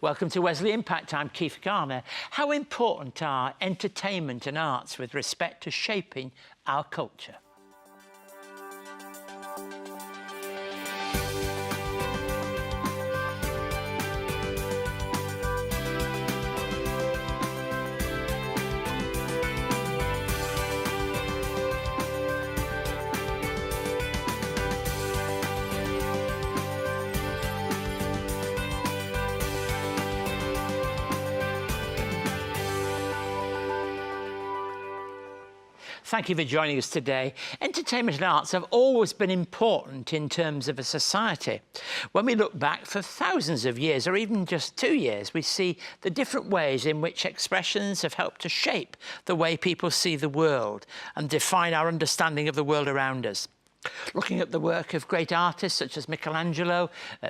Welcome to Wesley Impact. I'm Keith Garner. How important are entertainment and arts with respect to shaping our culture? Thank you for joining us today. Entertainment and arts have always been important in terms of a society. When we look back for thousands of years, or even just 2 years, we see the different ways in which expressions have helped to shape the way people see the world and define our understanding of the world around us. Looking at the work of great artists such as Michelangelo,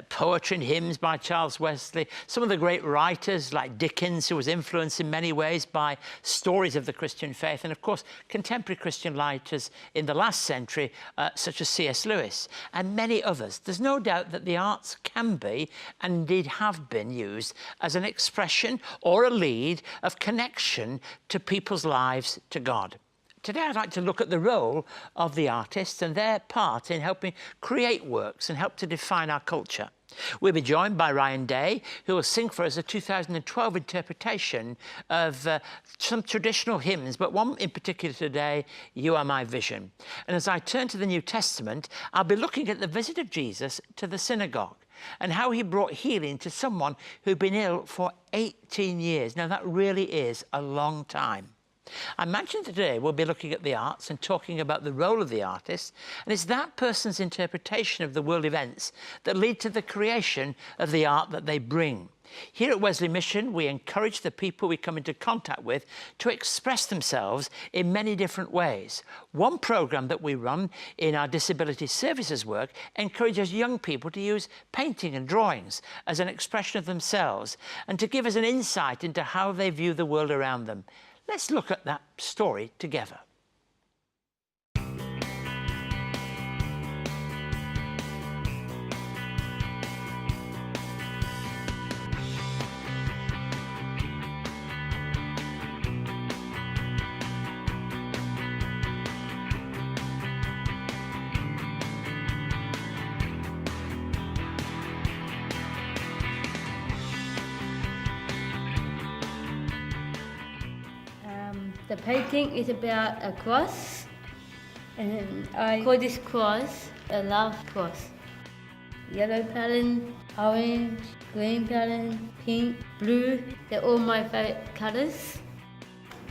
poetry and hymns by Charles Wesley, some of the great writers like Dickens, who was influenced in many ways by stories of the Christian faith, and of course contemporary Christian writers in the last century such as C.S. Lewis and many others. There's no doubt that the arts can be, and indeed have been, used as an expression or a lead of connection to people's lives to God. Today I'd like to look at the role of the artists and their part in helping create works and help to define our culture. We'll be joined by Ryan Day, who will sing for us a 2012 interpretation of some traditional hymns, but one in particular today, You Are My Vision. And as I turn to the New Testament, I'll be looking at the visit of Jesus to the synagogue and how he brought healing to someone who'd been ill for 18 years. Now that really is a long time. I imagine today we'll be looking at the arts and talking about the role of the artist, and it's that person's interpretation of the world events that lead to the creation of the art that they bring. Here at Wesley Mission, we encourage the people we come into contact with to express themselves in many different ways. One programme that we run in our disability services work encourages young people to use painting and drawings as an expression of themselves and to give us an insight into how they view the world around them. Let's look at that story together. The painting is about a cross, and I call this cross a love cross. Yellow pattern, orange, green pattern, pink, blue, they're all my favourite colours.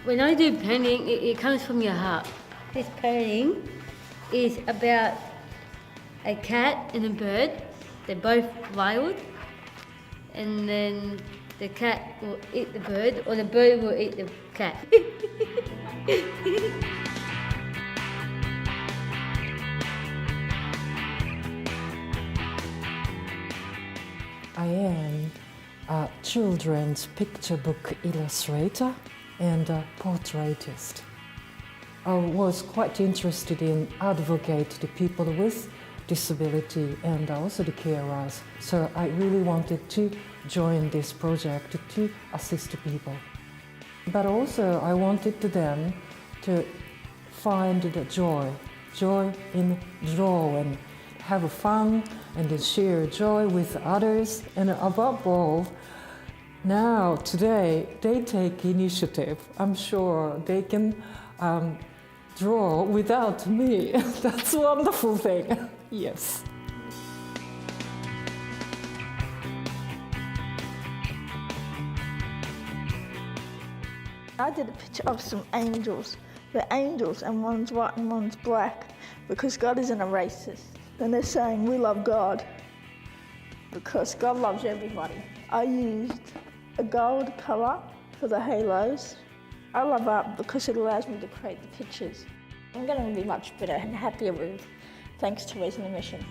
When I do painting, it comes from your heart. This painting is about a cat and a bird. They're both wild, and then the cat will eat the bird, or the bird will eat the cat. I am a children's picture book illustrator and a portraitist. I was quite interested in advocate the people with disability and also the carers. So I really wanted to join this project to assist people. But also I wanted them to find the joy in draw and have fun and share joy with others. And above all, now, today, they take initiative. I'm sure they can draw without me. That's a wonderful thing. Yes. I did a picture of some angels. They're angels and one's white and one's black because God isn't a racist. And they're saying we love God because God loves everybody. I used a gold colour for the halos. I love art because it allows me to create the pictures. I'm going to be much better and happier with, thanks to Wesley Mission.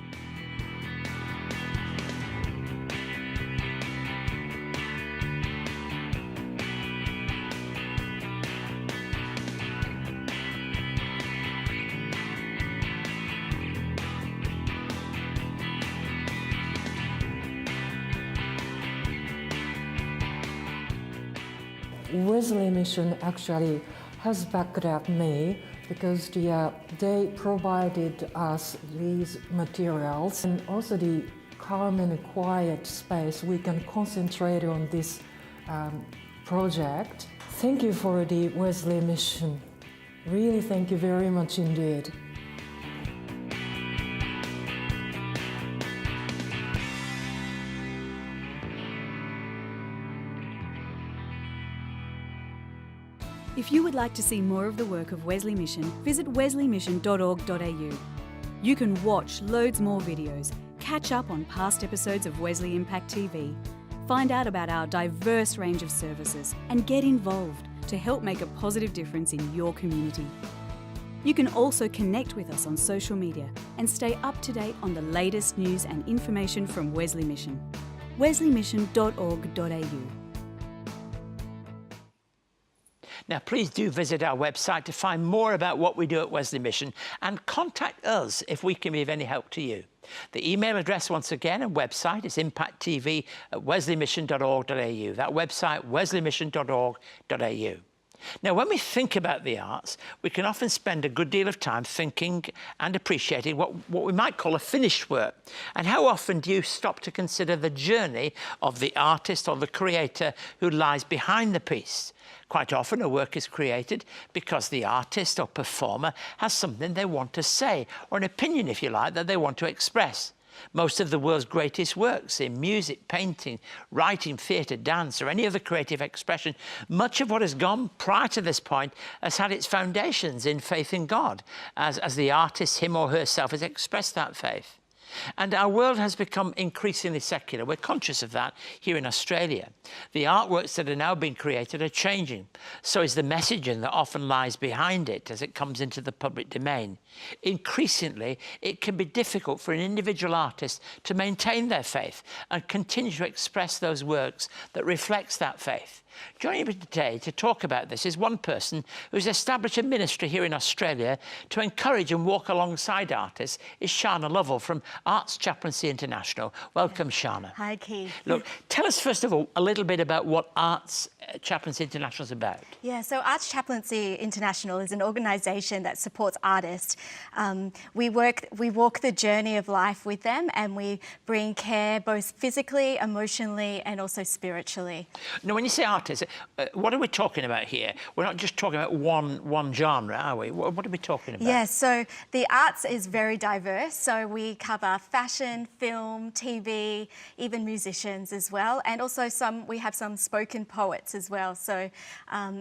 Wesley Mission actually has backed up me because they provided us these materials and also the calm and quiet space we can concentrate on this project. Thank you for the Wesley Mission. Really, thank you very much indeed. If you would like to see more of the work of Wesley Mission, visit wesleymission.org.au. You can watch loads more videos, catch up on past episodes of Wesley Impact TV, find out about our diverse range of services, and get involved to help make a positive difference in your community. You can also connect with us on social media and stay up to date on the latest news and information from Wesley Mission. wesleymission.org.au. Now, please do visit our website to find more about what we do at Wesley Mission and contact us if we can be of any help to you. The email address, once again, and website is impacttv@wesleymission.org.au. That website, wesleymission.org.au. Now, when we think about the arts, we can often spend a good deal of time thinking and appreciating what we might call a finished work. And how often do you stop to consider the journey of the artist or the creator who lies behind the piece? Quite often a work is created because the artist or performer has something they want to say, or an opinion, if you like, that they want to express. Most of the world's greatest works in music, painting, writing, theatre, dance, or any other creative expression, much of what has gone prior to this point has had its foundations in faith in God, as the artist, him or herself, has expressed that faith. And our world has become increasingly secular. We're conscious of that here in Australia. The artworks that are now being created are changing. So is the messaging that often lies behind it as it comes into the public domain. Increasingly, it can be difficult for an individual artist to maintain their faith and continue to express those works that reflects that faith. Joining me today to talk about this is one person who's established a ministry here in Australia to encourage and walk alongside artists, is Shana Lovell from Arts Chaplaincy International. Welcome, Shana. Hi, Keith. Look, tell us first of all a little bit about what Arts Chaplaincy International is about. Yeah, so Arts Chaplaincy International is an organisation that supports artists. We walk the journey of life with them, and we bring care both physically, emotionally, and also spiritually. Now, when you say artists, what are we talking about here? We're not just talking about one genre, are we? What are we talking about? Yes, so the arts is very diverse. So we cover fashion, film, TV, even musicians as well, and also we have some spoken poets as well. So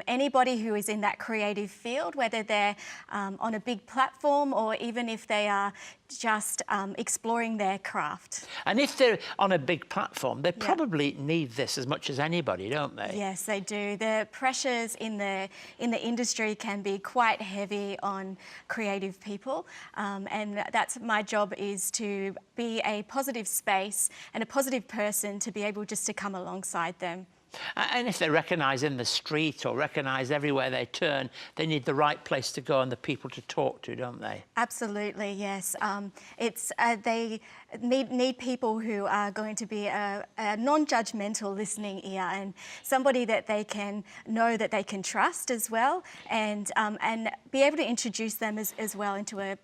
anybody who is in that creative field, whether they're on a big platform or even if they are just exploring their craft. And if they're on a big platform, they probably need this as much as anybody, don't they? Yes, they do. The pressures in the industry can be quite heavy on creative people, and that's my job, is to be a positive space and a positive person to be able just to come alongside them. And if they're recognised in the street or recognised everywhere they turn, they need the right place to go and the people to talk to, don't they? Absolutely, yes. They need people who are going to be a non-judgmental listening ear, and somebody that they can know that they can trust as well, and be able to introduce them as well into a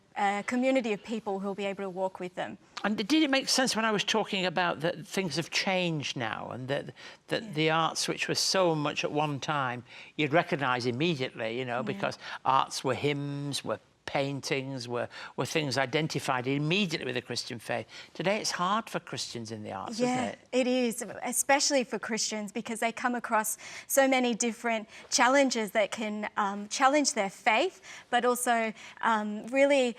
community of people who will be able to walk with them. And did it make sense when I was talking about that things have changed now, and that the arts, which was so much at one time, you'd recognise immediately, you know, because arts were hymns, were paintings, were things identified immediately with the Christian faith. Today it's hard for Christians in the arts, isn't it? Yeah, it is, especially for Christians, because they come across so many different challenges that can challenge their faith, but also really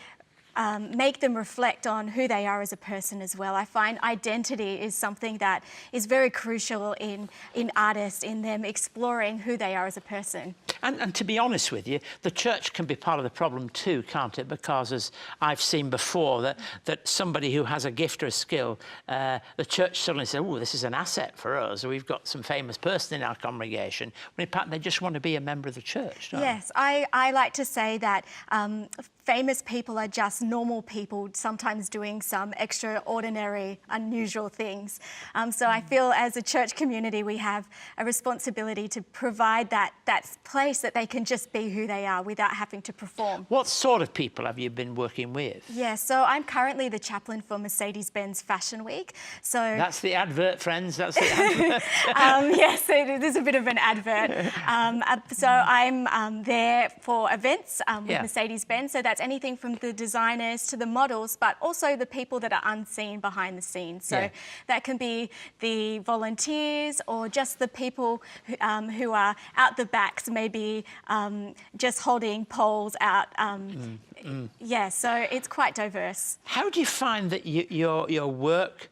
make them reflect on who they are as a person as well. I find identity is something that is very crucial in artists, in them exploring who they are as a person. And to be honest with you, the church can be part of the problem too, can't it? Because as I've seen before, that somebody who has a gift or a skill, the church suddenly says, oh, this is an asset for us. We've got some famous person in our congregation. When in fact, they just want to be a member of the church, don't they? Yes, I like to say that famous people are just normal people, sometimes doing some extraordinary, unusual things. So I feel as a church community, we have a responsibility to provide that place that they can just be who they are without having to perform. What sort of people have you been working with? Yeah, so I'm currently the chaplain for Mercedes-Benz Fashion Week. So That's the advert, friends. That's the advert. yes, it is a bit of an advert. So I'm there for events with Mercedes-Benz. So that's anything from the designers to the models, but also the people that are unseen behind the scenes. So that can be the volunteers or just the people who are out the backs, maybe just holding poles out. Yeah, so it's quite diverse. How do you find that your work,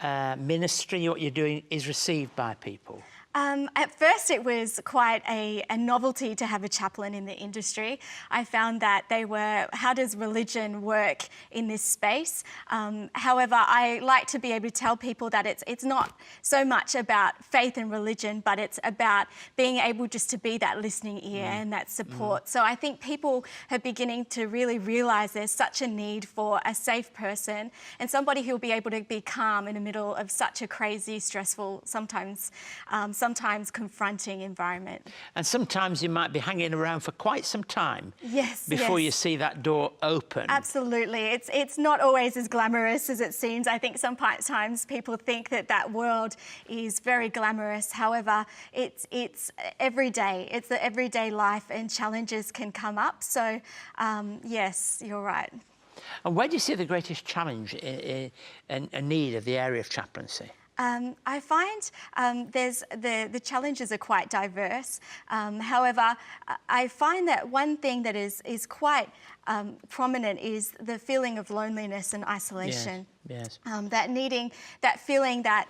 ministry, what you're doing is received by people? At first it was quite a novelty to have a chaplain in the industry. I found that they were, how does religion work in this space? However, I like to be able to tell people that it's not so much about faith and religion, but it's about being able just to be that listening ear and that support. So I think people are beginning to really realise there's such a need for a safe person and somebody who'll be able to be calm in the middle of such a crazy, stressful, sometimes confronting environment. And sometimes you might be hanging around for quite some time before you see that door open. Absolutely. It's not always as glamorous as it seems. I think sometimes people think that world is very glamorous. However, it's everyday. It's the everyday life and challenges can come up. So, yes, you're right. And where do you see the greatest challenge and need of the area of chaplaincy? I find there's the challenges are quite diverse. However, I find that one thing that is quite prominent is the feeling of loneliness and isolation. Yes. That feeling that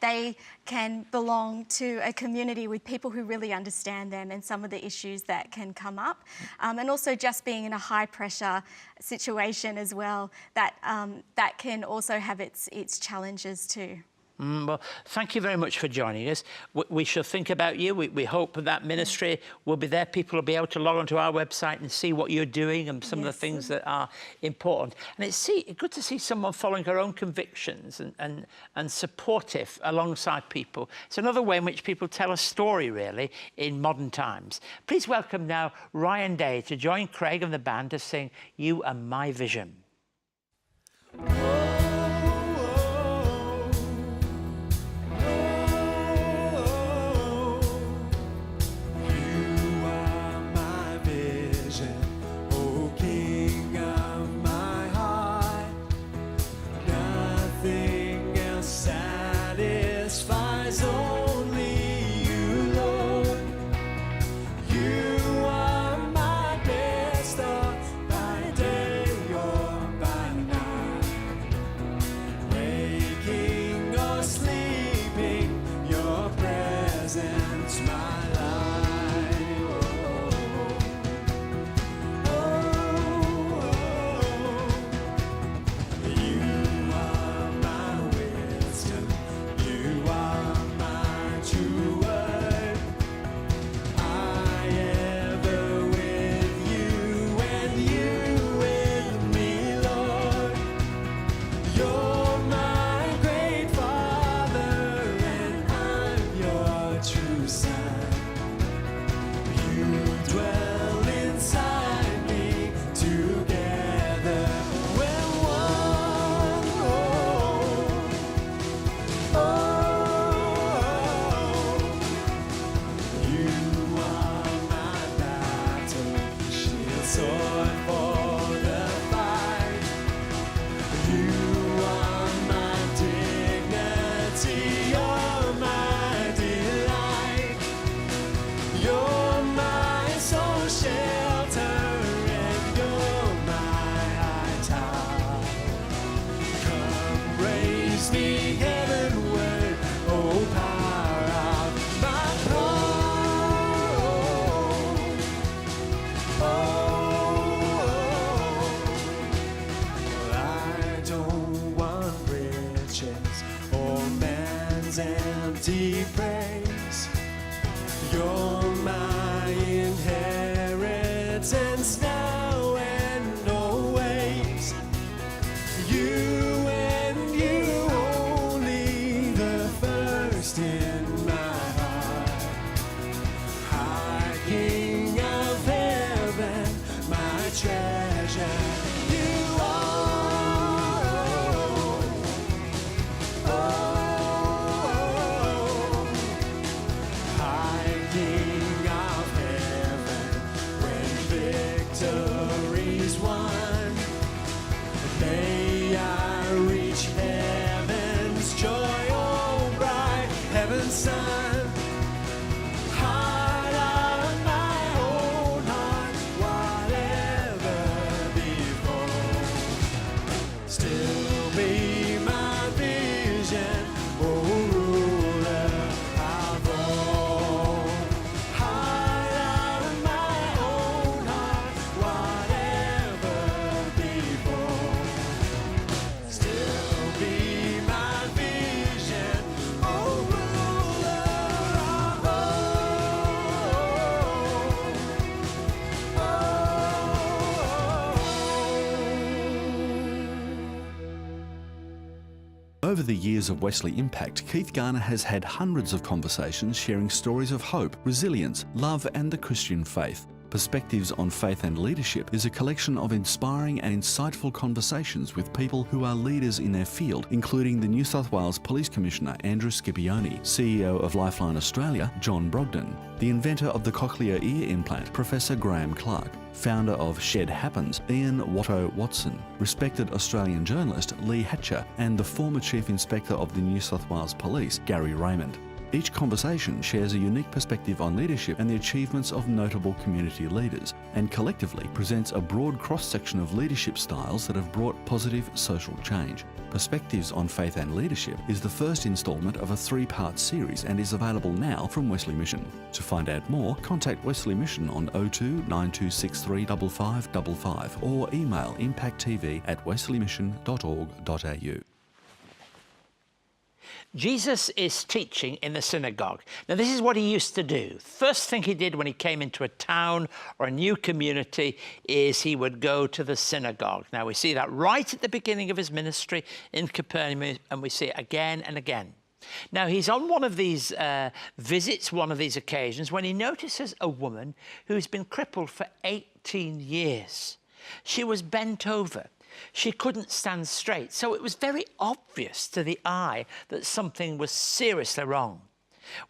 they can belong to a community with people who really understand them and some of the issues that can come up. And also just being in a high pressure situation as well, that can also have its challenges too. Well, thank you very much for joining us. We shall think about you. We hope that ministry will be there. People will be able to log onto our website and see what you're doing and some of the things that are important. And it's good to see someone following her own convictions and supportive alongside people. It's another way in which people tell a story, really, in modern times. Please welcome now Ryan Day to join Craig and the band to sing You Are My Vision. Empty praise, you're my inheritance now and son. Heart of my own heart, whatever before, still be my vision, O ruler of all. Heart of my own heart, whatever before, still be my vision, O ruler of all. Over the years of Wesley Impact, Keith Garner has had hundreds of conversations sharing stories of hope, resilience, love and the Christian faith. Perspectives on Faith and Leadership is a collection of inspiring and insightful conversations with people who are leaders in their field, including the New South Wales Police Commissioner Andrew Scipione, CEO of Lifeline Australia John Brogden, the inventor of the cochlear ear implant Professor Graham Clark, founder of Shed Happens Ian Watto Watson, respected Australian journalist Lee Hatcher, and the former Chief Inspector of the New South Wales Police Gary Raymond. Each conversation shares a unique perspective on leadership and the achievements of notable community leaders, and collectively presents a broad cross-section of leadership styles that have brought positive social change. Perspectives on Faith and Leadership is the first instalment of a 3-part series and is available now from Wesley Mission. To find out more, contact Wesley Mission on 02 9263 5555 or email impacttv@wesleymission.org.au. Jesus is teaching in the synagogue. Now, this is what he used to do. First thing he did when he came into a town or a new community is he would go to the synagogue. Now, we see that right at the beginning of his ministry in Capernaum, and we see it again and again. Now, he's on one of these visits, one of these occasions, when he notices a woman who's been crippled for 18 years. She was bent over. She couldn't stand straight, so it was very obvious to the eye that something was seriously wrong.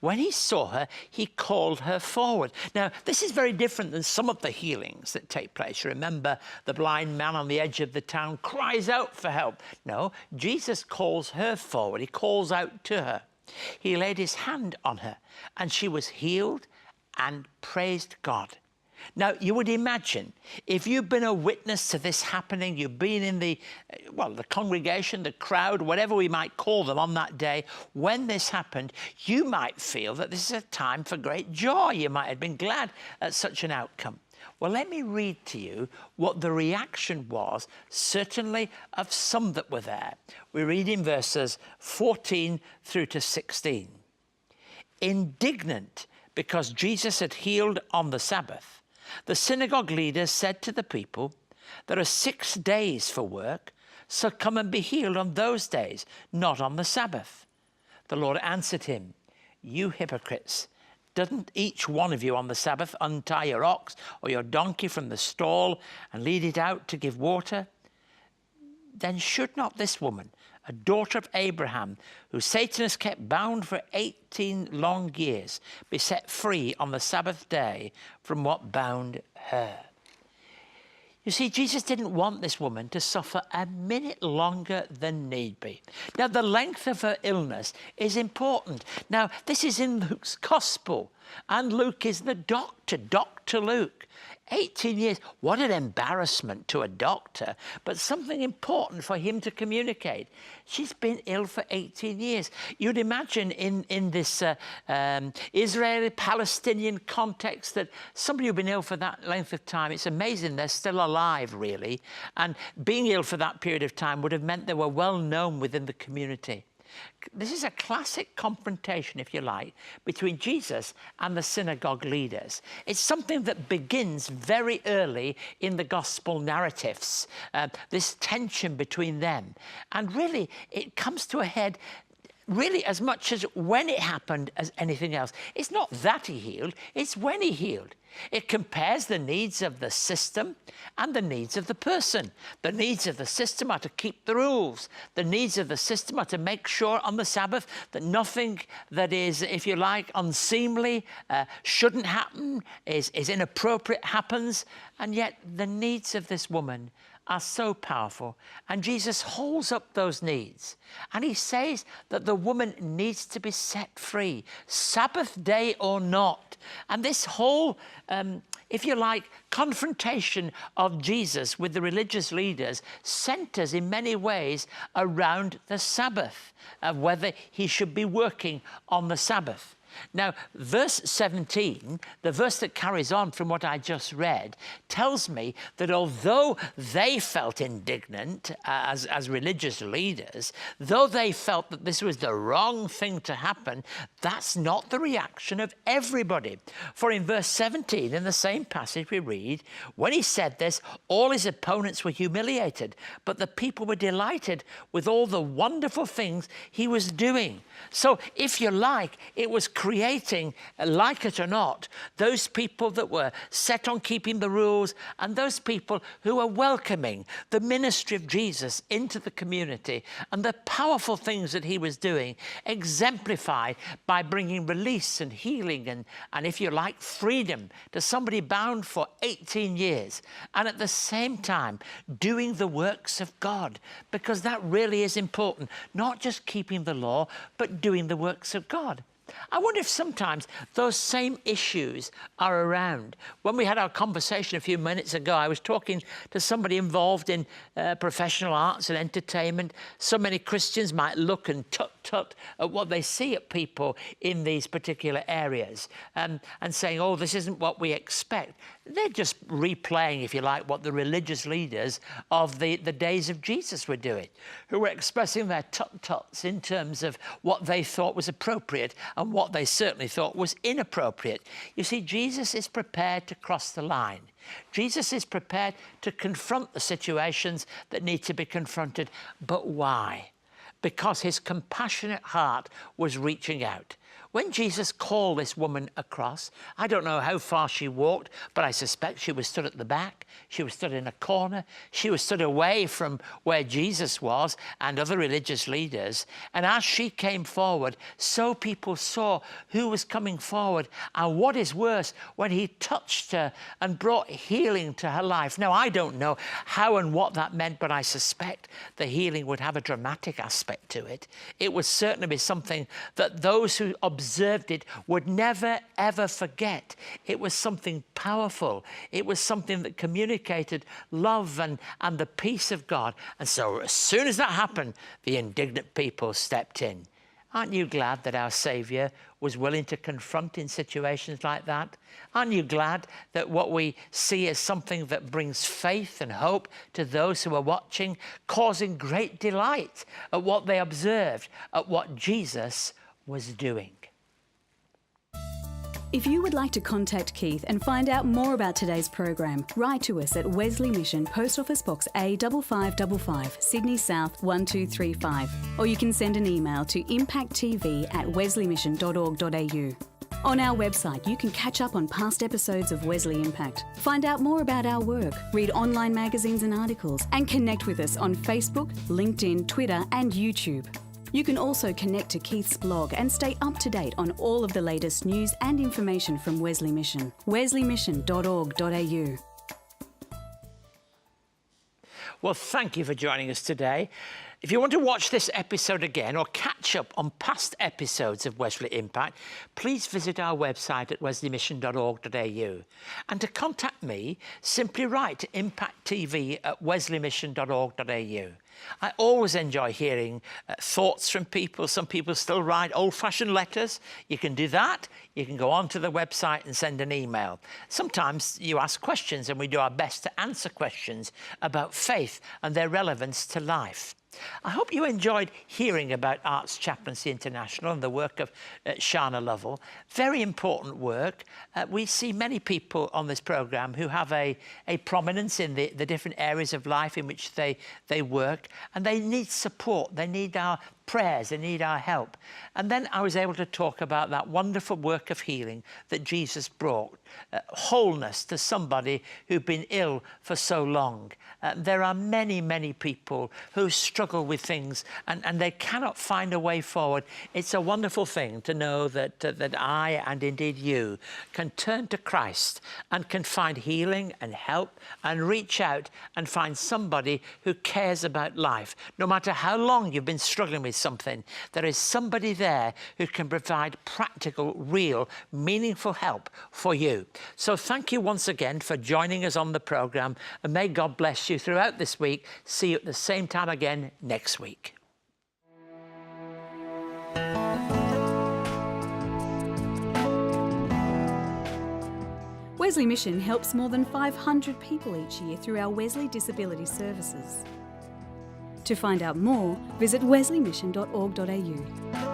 When he saw her, he called her forward. Now, this is very different than some of the healings that take place. You remember the blind man on the edge of the town cries out for help. No, Jesus calls her forward. He calls out to her. He laid his hand on her, and she was healed and praised God. Now, you would imagine, if you've been a witness to this happening, you've been in the congregation, the crowd, whatever we might call them on that day, when this happened, you might feel that this is a time for great joy. You might have been glad at such an outcome. Well, let me read to you what the reaction was, certainly of some that were there. We read in verses 14 through to 16. Indignant because Jesus had healed on the Sabbath, the synagogue leaders said to the people, "There are 6 days for work, so come and be healed on those days, not on the Sabbath." The Lord answered him, "You hypocrites, doesn't each one of you on the Sabbath untie your ox or your donkey from the stall and lead it out to give water? Then should not this woman, a daughter of Abraham, who Satan has kept bound for 18 long years, be set free on the Sabbath day from what bound her?" You see, Jesus didn't want this woman to suffer a minute longer than need be. Now, the length of her illness is important. Now, this is in Luke's Gospel, and Luke is the doctor, Dr. Luke. 18 years, what an embarrassment to a doctor, but something important for him to communicate. She's been ill for 18 years. You'd imagine in this Israeli-Palestinian context that somebody who'd been ill for that length of time, it's amazing they're still alive, really. And being ill for that period of time would have meant they were well known within the community. This is a classic confrontation, if you like, between Jesus and the synagogue leaders. It's something that begins very early in the gospel narratives, this tension between them. And really, it comes to a head really as much as when it happened as anything else. It's not that he healed, it's when he healed. It compares the needs of the system and the needs of the person. The needs of the system are to keep the rules. The needs of the system are to make sure on the Sabbath that nothing that is, if you like, unseemly, shouldn't happen, is inappropriate, happens. And yet the needs of this woman are so powerful. And Jesus holds up those needs. And he says that the woman needs to be set free, Sabbath day or not. And this whole, if you like, confrontation of Jesus with the religious leaders centers in many ways around the Sabbath, whether he should be working on the Sabbath. Now, verse 17, the verse that carries on from what I just read, tells me that although they felt indignant as religious leaders, though they felt that this was the wrong thing to happen, that's not the reaction of everybody. For in verse 17, in the same passage we read, when he said this, all his opponents were humiliated, but the people were delighted with all the wonderful things he was doing. So, if you like, it was creating, like it or not, those people that were set on keeping the rules and those people who were welcoming the ministry of Jesus into the community and the powerful things that he was doing, exemplified by bringing release and healing and if you like, freedom to somebody bound for 18 years. And at the same time, doing the works of God, because that really is important. Not just keeping the law, but doing the works of God. I wonder if sometimes those same issues are around. When we had our conversation a few minutes ago, I was talking to somebody involved in professional arts and entertainment. So many Christians might look and tut at what they see at people in these particular areas and saying, oh, this isn't what we expect. They're just replaying, if you like, what the religious leaders of the days of Jesus were doing, who were expressing their tut-tuts in terms of what they thought was appropriate and what they certainly thought was inappropriate. You see, Jesus is prepared to cross the line. Jesus is prepared to confront the situations that need to be confronted. But why? Because his compassionate heart was reaching out. When Jesus called this woman across, I don't know how far she walked, but I suspect she was stood at the back, she was stood in a corner, she was stood away from where Jesus was and other religious leaders. And as she came forward, so people saw who was coming forward. And what is worse, when he touched her and brought healing to her life. Now, I don't know how and what that meant, but I suspect the healing would have a dramatic aspect to it. It would certainly be something that those who observed it would never, ever forget. It was something powerful. It was something that communicated love and the peace of God. And so as soon as that happened, the indignant people stepped in. Aren't you glad that our Saviour was willing to confront in situations like that? Aren't you glad that what we see as something that brings faith and hope to those who are watching, causing great delight at what they observed, at what Jesus was doing? If you would like to contact Keith and find out more about today's program, write to us at Wesley Mission, Post Office Box A5555, Sydney South 1235, or you can send an email to impacttv@wesleymission.org.au. On our website, you can catch up on past episodes of Wesley Impact, find out more about our work, read online magazines and articles, and connect with us on Facebook, LinkedIn, Twitter, and YouTube. You can also connect to Keith's blog and stay up to date on all of the latest news and information from Wesley Mission. wesleymission.org.au. Well, thank you for joining us today. If you want to watch this episode again or catch up on past episodes of Wesley Impact, please visit our website at wesleymission.org.au. And to contact me, simply write to impacttv@wesleymission.org.au. I always enjoy hearing thoughts from people. Some people still write old-fashioned letters. You can do that. You can go onto the website and send an email. Sometimes you ask questions and we do our best to answer questions about faith and their relevance to life. I hope you enjoyed hearing about Arts Chaplaincy International and the work of Shana Lovell. Very important work. We see many people on this programme who have a prominence in the different areas of life in which they work, and they need support. They need our prayers, they need our help. And then I was able to talk about that wonderful work of healing that Jesus brought, wholeness to somebody who'd been ill for so long. There are many, many people who struggle with things and they cannot find a way forward. It's a wonderful thing to know that, that I, and indeed you, can turn to Christ and can find healing and help and reach out and find somebody who cares about life. No matter how long you've been struggling with something, there is somebody there who can provide practical, real, meaningful help for you. So thank you once again for joining us on the programme, and may God bless you throughout this week. See you at the same time again next week. Wesley Mission helps more than 500 people each year through our Wesley Disability Services. To find out more, visit wesleymission.org.au.